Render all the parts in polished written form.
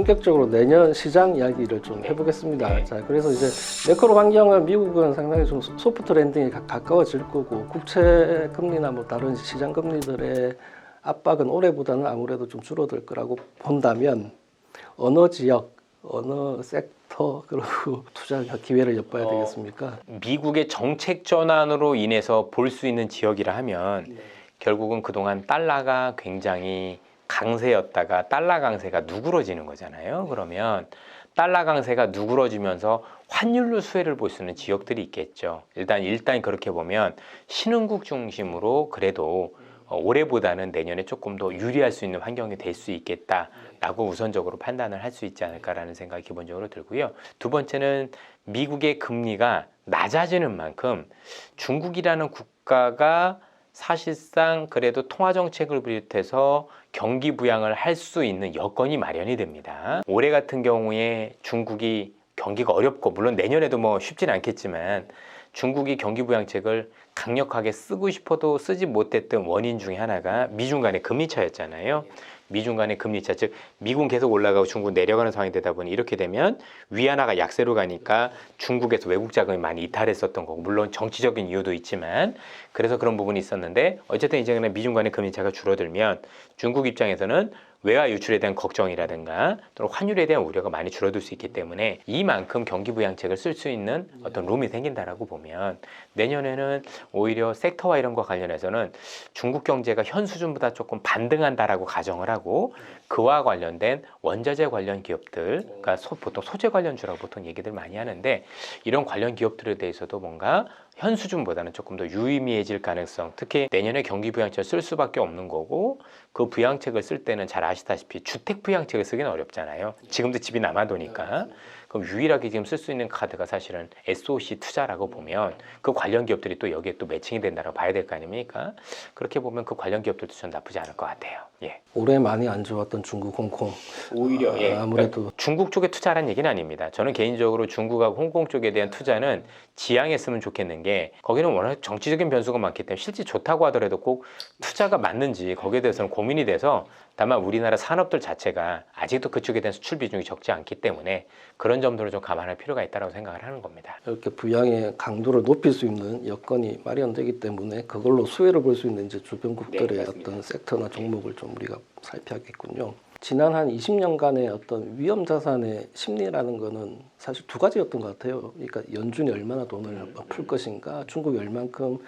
본격적으로 내년 시장 이야기를 좀 해보겠습니다. 네. 자, 그래서 이제 매크로 환경은 미국은 상당히 좀 소프트 랜딩에 가까워질 거고 국채 금리나 뭐 다른 시장 금리들의 압박은 올해보다는 아무래도 좀 줄어들 거라고 본다면 어느 지역, 어느 섹터 그리고 투자 기회를 엿봐야 되겠습니까? 미국의 정책 전환으로 인해서 볼 수 있는 지역이라 하면 결국은 그동안 달러가 굉장히 강세였다가 달러 강세가 누그러지는 거잖아요. 그러면 달러 강세가 누그러지면서 환율로 수혜를 볼 수 있는 지역들이 있겠죠. 일단 그렇게 보면 신흥국 중심으로 그래도 올해보다는 내년에 조금 더 유리할 수 있는 환경이 될 수 있겠다라고 우선적으로 판단을 할 수 있지 않을까라는 생각이 기본적으로 들고요. 두 번째는 미국의 금리가 낮아지는 만큼 중국이라는 국가가 사실상 그래도 통화정책을 비롯해서 경기 부양을 할 수 있는 여건이 마련이 됩니다. 올해 같은 경우에 중국이 경기가 어렵고 물론 내년에도 뭐 쉽진 않겠지만 중국이 경기 부양책을 강력하게 쓰고 싶어도 쓰지 못했던 원인 중에 하나가 미중 간의 금리 차였잖아요. 미중 간의 금리 차, 즉 미국은 계속 올라가고 중국은 내려가는 상황이 되다 보니 이렇게 되면 위안화가 약세로 가니까 중국에서 외국 자금이 많이 이탈했었던 거고 물론 정치적인 이유도 있지만 그래서 그런 부분이 있었는데 어쨌든 이제는 미중 간의 금리 차가 줄어들면 중국 입장에서는 외화 유출에 대한 걱정이라든가 또는 환율에 대한 우려가 많이 줄어들 수 있기 때문에 이만큼 경기 부양책을 쓸 수 있는 어떤 룸이 생긴다라고 보면 내년에는 오히려 섹터와 이런 거 관련해서는 중국 경제가 현 수준보다 조금 반등한다라고 가정을 하고 그와 관련된 원자재 관련 기업들, 그러니까 보통 소재 관련주라고 보통 얘기들 많이 하는데 이런 관련 기업들에 대해서도 뭔가 현 수준보다는 조금 더 유의미해질 가능성, 특히 내년에 경기 부양책을 쓸 수밖에 없는 거고 그 부양책을 쓸 때는 잘 아시다시피 주택 부양책을 쓰기는 어렵잖아요. 지금도 집이 남아도니까. 그럼 유일하게 지금 쓸 수 있는 카드가 사실은 SOC 투자라고 보면 그 관련 기업들이 또 여기에 또 매칭이 된다고 봐야 될 거 아닙니까? 그렇게 보면 그 관련 기업들도 전 나쁘지 않을 것 같아요. 예. 올해 많이 안 좋았던 중국, 홍콩 오히려 아무래도 그러니까 중국 쪽에 투자하는 얘기는 아닙니다. 저는 개인적으로 중국하고 홍콩 쪽에 대한 투자는 지양했으면 좋겠는 게 거기는 워낙 정치적인 변수가 많기 때문에 실제 좋다고 하더라도 꼭 투자가 맞는지 거기에 대해서는 고민이 돼서 다만 우리나라 산업들 자체가 아직도 그쪽에 대한 수출 비중이 적지 않기 때문에 그런 점들을 좀 감안할 필요가 있다고 생각을 하는 겁니다. 이렇게 부양의 강도를 높일 수 있는 여건이 마련되기 때문에 그걸로 수혜를 볼 수 있는 이제 주변국들의 어떤 섹터나 종목을 좀 우리가 살펴야겠군요. 지난 한 20년간의 어떤 위험 자산의 심리라는 거는 사실 두 가지였던 것 같아요. 그러니까 연준이 얼마나 돈을 풀 것인가, 중국이 얼만큼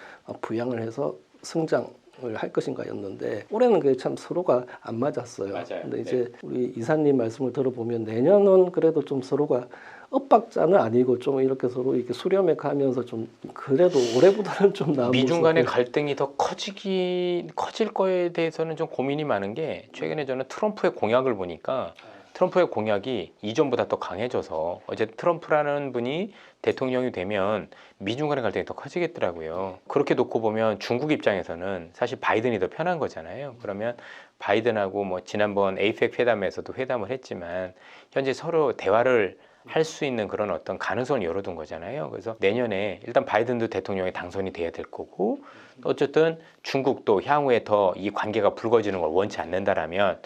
부양을 해서 성장을 할 것인가였는데 올해는 그게 참 서로가 안 맞았어요. 맞아요. 근데 이제 우리 이사님 말씀을 들어보면 내년은 그래도 좀 서로가 엇박자는 아니고 좀 이렇게 서로 이렇게 수렴해 가면서 좀 그래도 올해보다는 좀 나은 미중 간의 모습을. 갈등이 더 커질 거에 대해서는 좀 고민이 많은 게 최근에 저는 트럼프의 공약을 보니까 트럼프의 공약이 이전보다 더 강해져서 어쨌든 트럼프라는 분이 대통령이 되면 미중 간의 갈등이 더 커지겠더라고요. 그렇게 놓고 보면 중국 입장에서는 사실 바이든이 더 편한 거잖아요. 그러면 바이든하고 뭐 지난번 에이펙 회담에서도 회담을 했지만 현재 서로 대화를 할 수 있는 그런 어떤 가능성을 열어둔 거잖아요. 그래서 내년에 일단 바이든도 대통령이 당선이 돼야 될 거고 어쨌든 중국도 향후에 더 이 관계가 불거지는 걸 원치 않는다라면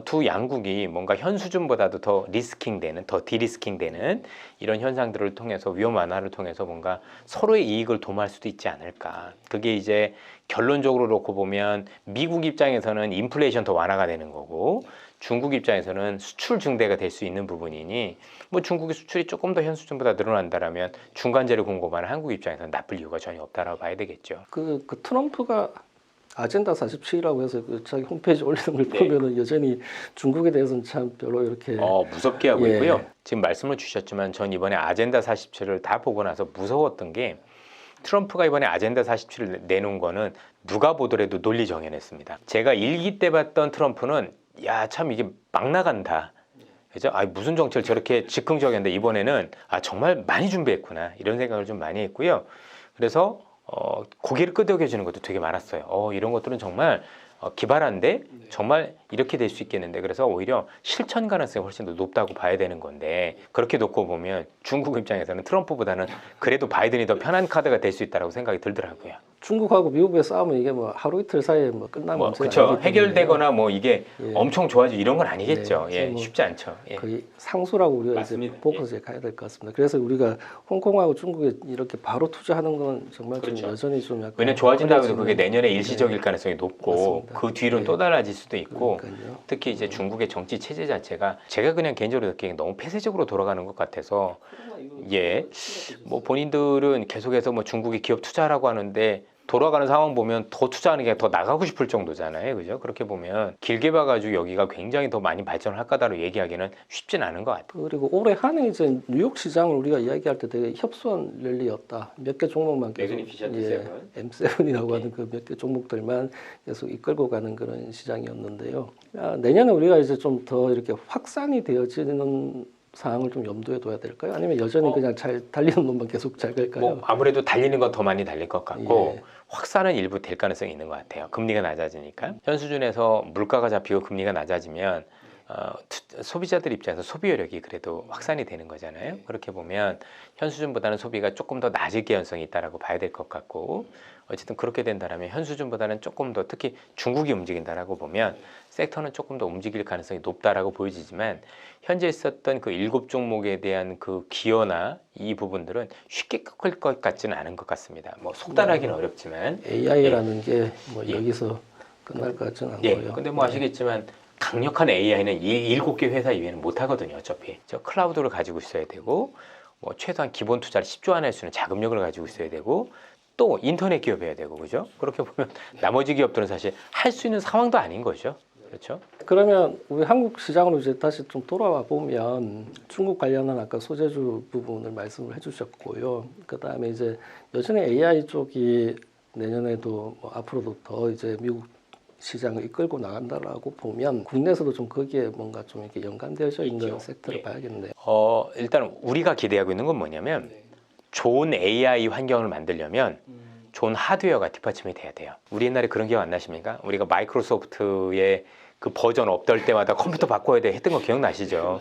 두 양국이 뭔가 현 수준보다도 더 리스킹되는, 더 디리스킹되는 이런 현상들을 통해서 위험 완화를 통해서 뭔가 서로의 이익을 도모할 수도 있지 않을까. 그게 이제 결론적으로 놓고 보면 미국 입장에서는 인플레이션 더 완화가 되는 거고 중국 입장에서는 수출 증대가 될 수 있는 부분이니 뭐 중국의 수출이 조금 더 현 수준보다 늘어난다라면 중간재를 공급하는 한국 입장에서는 나쁠 이유가 전혀 없다라고 봐야 되겠죠. 그 트럼프가 아젠다 47이라고 해서 그 자기 홈페이지 올리는 걸 보면은 여전히 중국에 대해서는 참 별로 이렇게 무섭게 하고 예. 있고요. 지금 말씀을 주셨지만 전 이번에 아젠다 47을 다 보고 나서 무서웠던 게 트럼프가 이번에 아젠다 47을 내놓은 거는 누가 보더라도 논리 정연했습니다. 제가 일기 때 봤던 트럼프는 야, 참 이게 막 나간다. 그죠? 무슨 정책을 저렇게 즉흥적이었는데 이번에는 정말 많이 준비했구나. 이런 생각을 좀 많이 했고요. 그래서 고개를 끄덕여주는 것도 되게 많았어요. 이런 것들은 정말 기발한데 정말 이렇게 될 수 있겠는데 그래서 오히려 실천 가능성이 훨씬 더 높다고 봐야 되는 건데 그렇게 놓고 보면 중국 입장에서는 트럼프보다는 그래도 바이든이 더 편한 카드가 될 수 있다고 생각이 들더라고요. 중국하고 미국의 싸움은 이게 뭐 하루 이틀 사이에 뭐 끝나는 뭐 문제가 그렇죠. 아니기 때문에 해결되거나 뭐 이게 예. 엄청 좋아지고 이런 건 아니겠죠. 네, 예, 뭐 쉽지 않죠. 예. 거의 상수라고 우리가 맞습니다. 이제 보고서 이제 가야 될 것 같습니다. 그래서 우리가 홍콩하고 중국에 이렇게 바로 투자하는 건 정말 그렇죠. 좀 여전히 좀 약간 왜냐면 좋아진다고 해도 꺼려지는- 그게 내년에 일시적일 가능성이 높고 맞습니다. 그 뒤로는 예. 또 달라질 수도 있고 그러니까요. 특히 이제 중국의 정치 체제 자체가 제가 그냥 개인적으로 느끼기엔 너무 폐쇄적으로 돌아가는 것 같아서 예, 뭐 본인들은 계속해서 뭐 중국이 기업 투자라고 하는데 돌아가는 상황 보면 더 투자하는 게 더 나가고 싶을 정도잖아요, 그죠? 그렇게 보면 길게 봐가지고 여기가 굉장히 더 많이 발전을 할 거다로 얘기하기는 쉽진 않은 것 같아요. 그리고 올해 한 해 이제 뉴욕 시장을 우리가 이야기할 때 되게 협소한 랠리였다. 몇 개 종목만 계속 M7이라고 하는 그 몇 개 종목들만 계속 이끌고 가는 그런 시장이었는데요. 내년에 우리가 이제 좀 더 이렇게 확산이 되어지는 사항을 좀 염두에 둬야 될까요? 아니면 여전히 그냥 잘 달리는 놈만 계속 잘 갈까요? 뭐 아무래도 달리는 건 더 많이 달릴 것 같고 예. 확산은 일부 될 가능성이 있는 것 같아요. 금리가 낮아지니까 현 수준에서 물가가 잡히고 금리가 낮아지면 소비자들 입장에서 소비 여력이 그래도 확산이 되는 거잖아요. 그렇게 보면 현 수준보다는 소비가 조금 더 낮을 개연성이 있다라고 봐야 될 것 같고 어쨌든 그렇게 된다면 현 수준보다는 조금 더 특히 중국이 움직인다라고 보면 섹터는 조금 더 움직일 가능성이 높다라고 보여지지만 현재 있었던 그 7종목에 대한 그 기여나 이 부분들은 쉽게 꺾을 것 같지는 않은 것 같습니다. 뭐 속단하기는 어렵지만 AI라는 게 뭐 예. 여기서 끝날 것 같지는 예, 않고요. 근데 뭐 아시겠지만 강력한 AI는 이 7개 회사 이외에는 못 하거든요. 어차피 저 클라우드를 가지고 있어야 되고 뭐 최소한 기본 투자를 10조 안에 할 수 있는 자금력을 가지고 있어야 되고 또 인터넷 기업이어야 되고 그죠? 그렇게 보면 나머지 기업들은 사실 할 수 있는 상황도 아닌 거죠. 그렇죠? 그러면 우리 한국 시장으로 이제 다시 좀 돌아와 보면 중국 관련한 아까 소재주 부분을 말씀을 해주셨고요. 그 다음에 이제 여전히 AI 쪽이 내년에도 뭐 앞으로도 더 이제 미국 시장을 이끌고 나간다라고 보면 국내에서도 좀 거기에 뭔가 좀 이렇게 연관되어져 있는 있죠. 섹터를 예. 봐야겠네요. 일단 우리가 기대하고 있는 건 뭐냐면 좋은 AI 환경을 만들려면 좋은 하드웨어가 뒷받침이 돼야 돼요. 우리 옛날에 그런 기억 안 나십니까? 우리가 마이크로소프트의 그 버전 업될 때마다 컴퓨터 바꿔야 돼 했던 거 기억나시죠?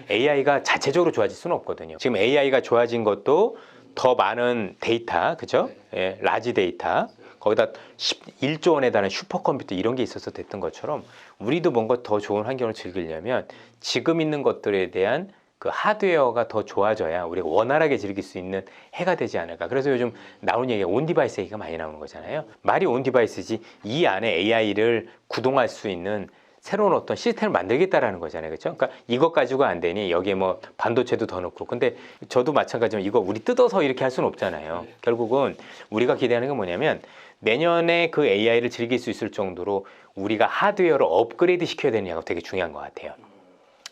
AI가 자체적으로 좋아질 수는 없거든요. 지금 AI가 좋아진 것도 더 많은 데이터, 그죠? 예, 라지 데이터. 거기다 1조 원에 달하는 슈퍼컴퓨터 이런 게 있어서 됐던 것처럼 우리도 뭔가 더 좋은 환경을 즐기려면 지금 있는 것들에 대한 그 하드웨어가 더 좋아져야 우리가 원활하게 즐길 수 있는 해가 되지 않을까. 그래서 요즘 나오는 얘기가 온디바이스 얘기가 많이 나오는 거잖아요. 말이 온디바이스지 이 안에 AI를 구동할 수 있는 새로운 어떤 시스템을 만들겠다라는 거잖아요. 그렇죠? 그러니까 이것 가지고 안 되니 여기에 뭐 반도체도 더 넣고. 근데 저도 마찬가지지만 이거 우리 뜯어서 이렇게 할 수는 없잖아요. 결국은 우리가 기대하는 건 뭐냐면 내년에 그 AI를 즐길 수 있을 정도로 우리가 하드웨어를 업그레이드 시켜야 되느냐가 되게 중요한 것 같아요.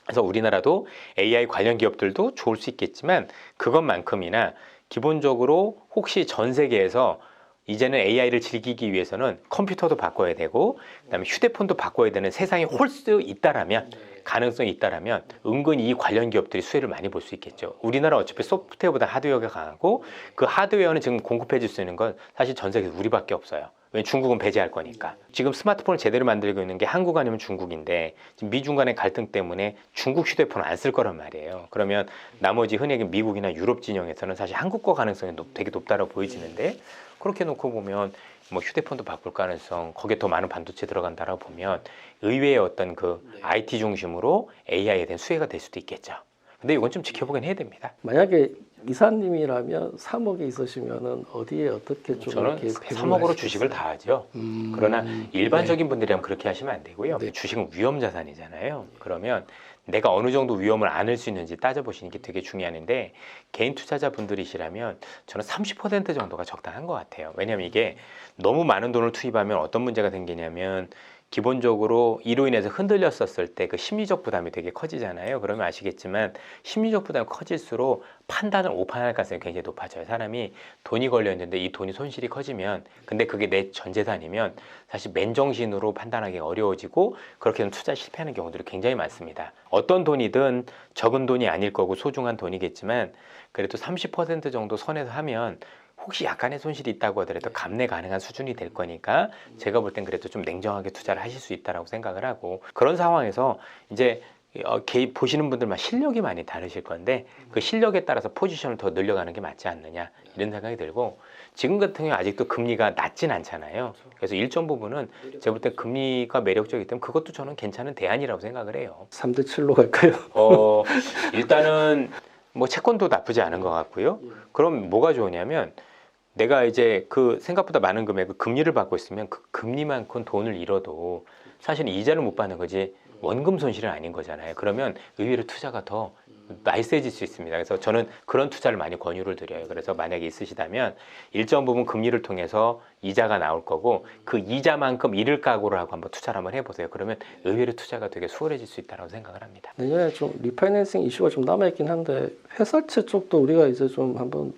그래서 우리나라도 AI 관련 기업들도 좋을 수 있겠지만 그것만큼이나 기본적으로 혹시 전 세계에서 이제는 AI를 즐기기 위해서는 컴퓨터도 바꿔야 되고 그다음에 휴대폰도 바꿔야 되는 세상이 올 수 있다라면 가능성이 있다라면 은근히 이 관련 기업들이 수혜를 많이 볼 수 있겠죠. 우리나라 어차피 소프트웨어보다 하드웨어가 강하고 그 하드웨어는 지금 공급해 줄 수 있는 건 사실 전 세계에서 우리밖에 없어요. 왜냐면 중국은 배제할 거니까. 지금 스마트폰을 제대로 만들고 있는 게 한국 아니면 중국인데 지금 미중 간의 갈등 때문에 중국 휴대폰을 안 쓸 거란 말이에요. 그러면 나머지 흔히 미국이나 유럽 진영에서는 사실 한국 거 가능성이 되게 높다고 보여지는데 그렇게 놓고 보면 뭐 휴대폰도 바꿀 가능성, 거기에 더 많은 반도체 들어간다라고 보면 의외의 어떤 그 IT 중심으로 AI에 대한 수혜가 될 수도 있겠죠. 근데 이건 좀 지켜보긴 해야 됩니다. 만약에 이사님이라면 3억이 있으시면은 어디에 어떻게 좀 저는 이렇게 3억으로 주식을 다 하죠. 그러나 일반적인 분들이라면 그렇게 하시면 안 되고요. 네. 주식은 위험 자산이잖아요. 그러면 내가 어느 정도 위험을 안을 수 있는지 따져보시는 게 되게 중요한데 개인 투자자 분들이시라면 저는 30% 정도가 적당한 것 같아요. 왜냐하면 이게 너무 많은 돈을 투입하면 어떤 문제가 생기냐면 기본적으로 이로 인해서 흔들렸었을 때 그 심리적 부담이 되게 커지잖아요. 그러면 아시겠지만 심리적 부담이 커질수록 판단을 오판할 가능성이 굉장히 높아져요. 사람이 돈이 걸려있는데 이 돈이 손실이 커지면 근데 그게 내 전 재산이면 사실 맨정신으로 판단하기 어려워지고 그렇게 해서 투자 실패하는 경우들이 굉장히 많습니다. 어떤 돈이든 적은 돈이 아닐 거고 소중한 돈이겠지만 그래도 30% 정도 선에서 하면 혹시 약간의 손실이 있다고 하더라도 감내 가능한 수준이 될 거니까 제가 볼 땐 그래도 좀 냉정하게 투자를 하실 수 있다라고 생각을 하고 그런 상황에서 이제 보시는 분들만 실력이 많이 다르실 건데 그 실력에 따라서 포지션을 더 늘려가는 게 맞지 않느냐 이런 생각이 들고 지금 같은 경우 아직도 금리가 낮진 않잖아요. 그래서 일정 부분은 제가 볼 때 금리가 매력적이기 때문에 그것도 저는 괜찮은 대안이라고 생각을 해요. 3대 7로 갈까요? 일단은 뭐 채권도 나쁘지 않은 것 같고요. 그럼 뭐가 좋으냐면 내가 이제 그 생각보다 많은 금액을 금리를 받고 있으면 그 금리만큼 돈을 잃어도 사실은 이자를 못 받는 거지 원금 손실은 아닌 거잖아요. 그러면 의외로 투자가 더 나이스해질 수 있습니다. 그래서 저는 그런 투자를 많이 권유를 드려요. 그래서 만약에 있으시다면 일정 부분 금리를 통해서 이자가 나올 거고 그 이자만큼 잃을 각오를 하고 한번 투자를 한번 해보세요. 그러면 의외로 투자가 되게 수월해질 수 있다고 생각을 합니다. 내년에 좀 리파이낸싱 이슈가 좀 남아있긴 한데 회사채 쪽도 우리가 이제 좀 한번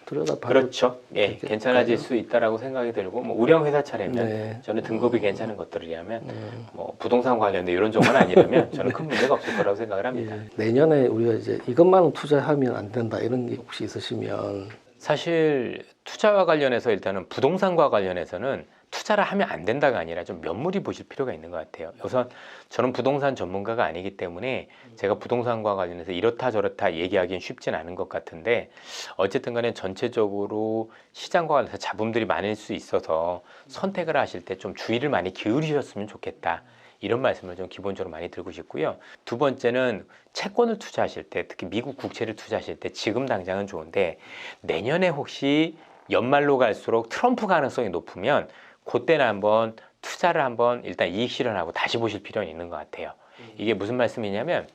들여다봐도 그렇죠. 예, 괜찮아질 수 있다라고 생각이 들고 뭐 우량 회사차라면 네. 저는 등급이 괜찮은 것들이라면 뭐 부동산 관련된 이런 종은 아니라면 저는 큰 문제가 없을 거라고 생각을 합니다. 예. 내년에 우리가 이제 이것만 투자하면 안 된다 이런 게 혹시 있으시면 사실 투자와 관련해서 일단은 부동산과 관련해서는 투자를 하면 안 된다가 아니라 좀 면밀히 보실 필요가 있는 것 같아요. 우선 저는 부동산 전문가가 아니기 때문에 제가 부동산과 관련해서 이렇다 저렇다 얘기하기는 쉽진 않은 것 같은데 어쨌든 간에 전체적으로 시장과 관련해서 잡음들이 많을 수 있어서 선택을 하실 때 좀 주의를 많이 기울이셨으면 좋겠다. 이런 말씀을 좀 기본적으로 많이 드리고 싶고요. 두 번째는 채권을 투자하실 때 특히 미국 국채를 투자하실 때 지금 당장은 좋은데 내년에 혹시 연말로 갈수록 트럼프 가능성이 높으면 그때는 한번 투자를 한번 일단 이익 실현하고 다시 보실 필요는 있는 것 같아요. 이게 무슨 말씀이냐면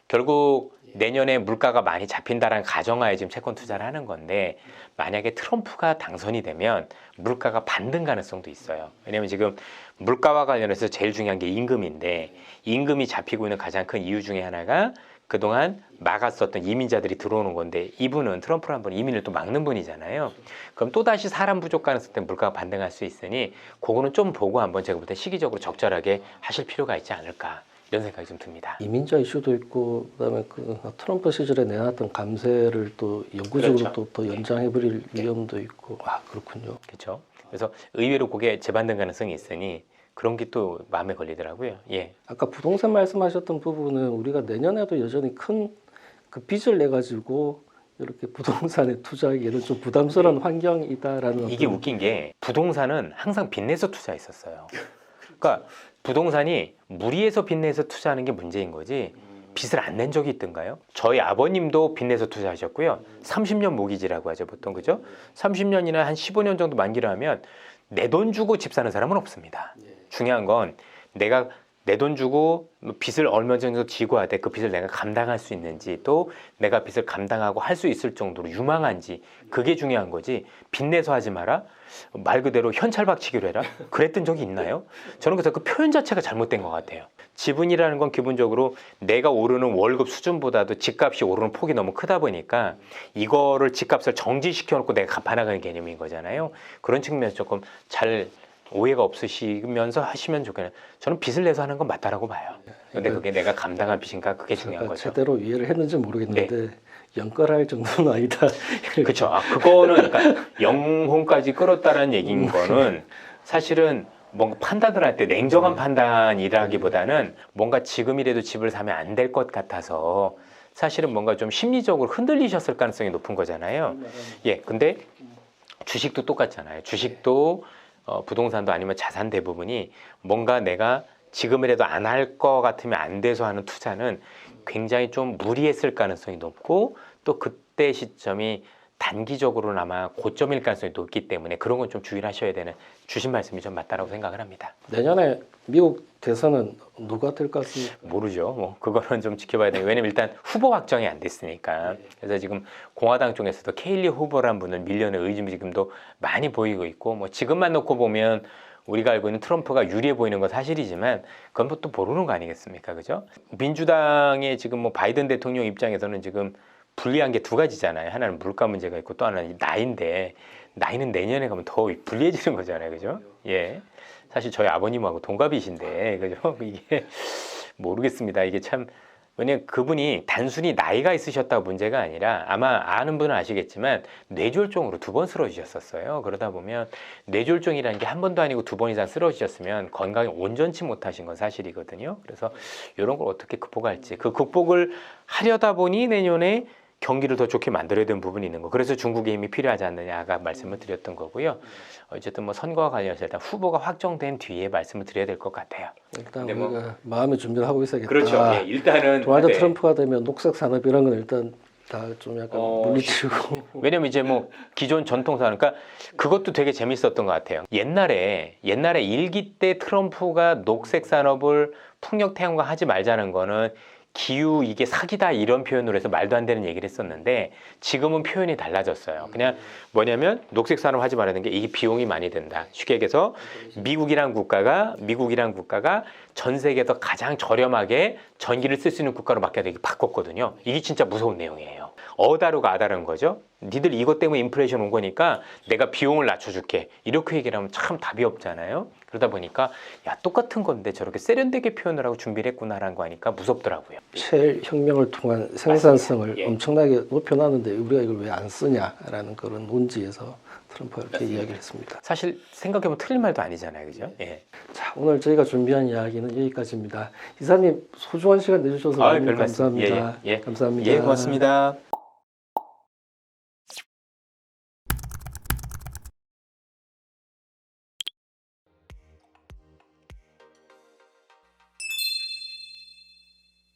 결국 내년에 물가가 많이 잡힌다라는 가정하에 지금 채권 투자를 하는 건데 만약에 트럼프가 당선이 되면 물가가 반등 가능성도 있어요. 왜냐하면 지금 물가와 관련해서 제일 중요한 게 임금인데 임금이 잡히고 있는 가장 큰 이유 중에 하나가 그동안 막았었던 이민자들이 들어오는 건데 이분은 트럼프란 분은 이민을 또 막는 분이잖아요. 그럼 또다시 사람 부족 가능성 때문에 물가가 반등할 수 있으니 그거는 좀 보고 한번 제가 볼 때 시기적으로 적절하게 하실 필요가 있지 않을까 이런 생각이 좀 듭니다. 이민자 이슈도 있고 그다음에 그 트럼프 시절에 내놨던 감세를 또 영구적으로 그렇죠. 또 더 연장해버릴 위험도 있고 그렇군요. 그렇죠. 그래서 의외로 그게 재반등 가능성이 있으니 그런 게 또 마음에 걸리더라고요. 예. 아까 부동산 말씀하셨던 부분은 우리가 내년에도 여전히 큰 그 빚을 내 가지고 이렇게 부동산에 투자하기에는 좀 부담스러운 환경이다라는 이게 어떤 웃긴 게 부동산은 항상 빚내서 투자했었어요. 그러니까 부동산이 무리해서 빚내서 투자하는 게 문제인 거지 빚을 안 낸 적이 있던가요? 저희 아버님도 빚내서 투자하셨고요. 30년 모기지라고 하죠, 보통. 그죠? 30년이나 한 15년 정도 만기를 하면 내 돈 주고 집 사는 사람은 없습니다. 중요한 건 내가 내 돈 주고 빚을 얼마 정도 지고 하되 그 빚을 내가 감당할 수 있는지 또 내가 빚을 감당하고 할 수 있을 정도로 유망한지 그게 중요한 거지 빚내서 하지 마라 말 그대로 현찰박치기로 해라 그랬던 적이 있나요? 저는 그래서 그 표현 자체가 잘못된 것 같아요. 지분이라는 건 기본적으로 내가 오르는 월급 수준보다도 집값이 오르는 폭이 너무 크다 보니까 이거를 집값을 정지시켜 놓고 내가 갚아나가는 개념인 거잖아요. 그런 측면에서 조금 잘 오해가 없으시면서 하시면 좋겠네요. 저는 빚을 내서 하는 건 맞다라고 봐요. 근데 그게 내가 감당한 빚인가 그게 중요한 거죠. 제대로 이해를 했는지 모르겠는데 연결할 정도는 아니다. 그렇죠. 그거는 그러니까 영혼까지 끌었다는 얘기인 거는 사실은 뭔가 판단을 할 때 냉정한 판단이라기보다는 뭔가 지금이라도 집을 사면 안 될 것 같아서 사실은 뭔가 좀 심리적으로 흔들리셨을 가능성이 높은 거잖아요. 예, 근데 주식도 똑같잖아요. 주식도 부동산도 아니면 자산 대부분이 뭔가 내가 지금이라도 안 할 것 같으면 안 돼서 하는 투자는 굉장히 좀 무리했을 가능성이 높고 또 그때 시점이 단기적으로나마 고점일 가능성이 높기 때문에 그런 건 좀 주의를 하셔야 되는 주신 말씀이 좀 맞다라고 생각을 합니다. 내년에 미국 대선은 누가 될 것 같습니까? 모르죠. 뭐 그거는 좀 지켜봐야 돼요. 왜냐면 일단 후보 확정이 안 됐으니까. 그래서 지금 공화당 쪽에서도 케일리 후보라는 분은 밀려는 의심이 지금도 많이 보이고 있고 뭐 지금만 놓고 보면 우리가 알고 있는 트럼프가 유리해 보이는 건 사실이지만 그건 뭐 또 모르는 거 아니겠습니까? 그죠? 민주당의 지금 뭐 바이든 대통령 입장에서는 지금 불리한 게 두 가지잖아요. 하나는 물가 문제가 있고 또 하나는 나이인데 나이는 내년에 가면 더 불리해지는 거잖아요. 그죠? 예. 사실 저희 아버님하고 동갑이신데 그죠? 이게 모르겠습니다. 이게 참 왜냐면 그분이 단순히 나이가 있으셨다고 문제가 아니라 아마 아는 분은 아시겠지만 뇌졸중으로 2번 쓰러지셨었어요. 그러다 보면 뇌졸중이라는 게 한 번도 아니고 2번 이상 쓰러지셨으면 건강이 온전치 못하신 건 사실이거든요. 그래서 이런 걸 어떻게 극복할지 그 극복을 하려다 보니 내년에 경기를 더 좋게 만들어야 되는 부분이 있는 거. 그래서 중국의 힘이 필요하지 않느냐가 말씀을 드렸던 거고요. 어쨌든 뭐 선거와 관련해서 일단 후보가 확정된 뒤에 말씀을 드려야 될 것 같아요. 일단 근데 우리가 뭐- 마음의 준비를 하고 있어야겠다. 그렇죠. 예, 일단은 도널드 네. 트럼프가 되면 녹색 산업 이런 건 일단 다 좀 약간 물리치고 왜냐면 이제 뭐 기존 전통상 그러니까 그것도 되게 재밌었던 것 같아요. 옛날에 1기 때 트럼프가 녹색 산업을 풍력 태양광 하지 말자는 거는 기후 이게 사기다 이런 표현으로 해서 말도 안 되는 얘기를 했었는데 지금은 표현이 달라졌어요. 그냥 뭐냐면 녹색 산업 하지 말라는 게 이게 비용이 많이 든다. 쉽게 얘기해서 미국이란 국가가 전 세계에서 가장 저렴하게 전기를 쓸 수 있는 국가로 바꿨거든요. 이게 진짜 무서운 내용이에요. 어다루가 아다른 거죠. 니들 이것 때문에 인플레이션 온 거니까 내가 비용을 낮춰줄게. 이렇게 얘기를 하면 참 답이 없잖아요. 그러다 보니까 야 똑같은 건데 저렇게 세련되게 표현을 하고 준비를 했구나라는 거 하니까 무섭더라고요. 셰일 혁명을 통한 생산성을 예. 엄청나게 높여놨는데 우리가 이걸 왜 안 쓰냐라는 그런 논지에서 트럼프가 이렇게 이야기를 했습니다. 사실 생각해보면 틀린 말도 아니잖아요. 그죠? 예. 자, 오늘 저희가 준비한 이야기는 여기까지입니다. 이사님 소중한 시간 내주셔서 너무 별 말씀. 감사합니다. 예. 감사합니다. 예, 고맙습니다.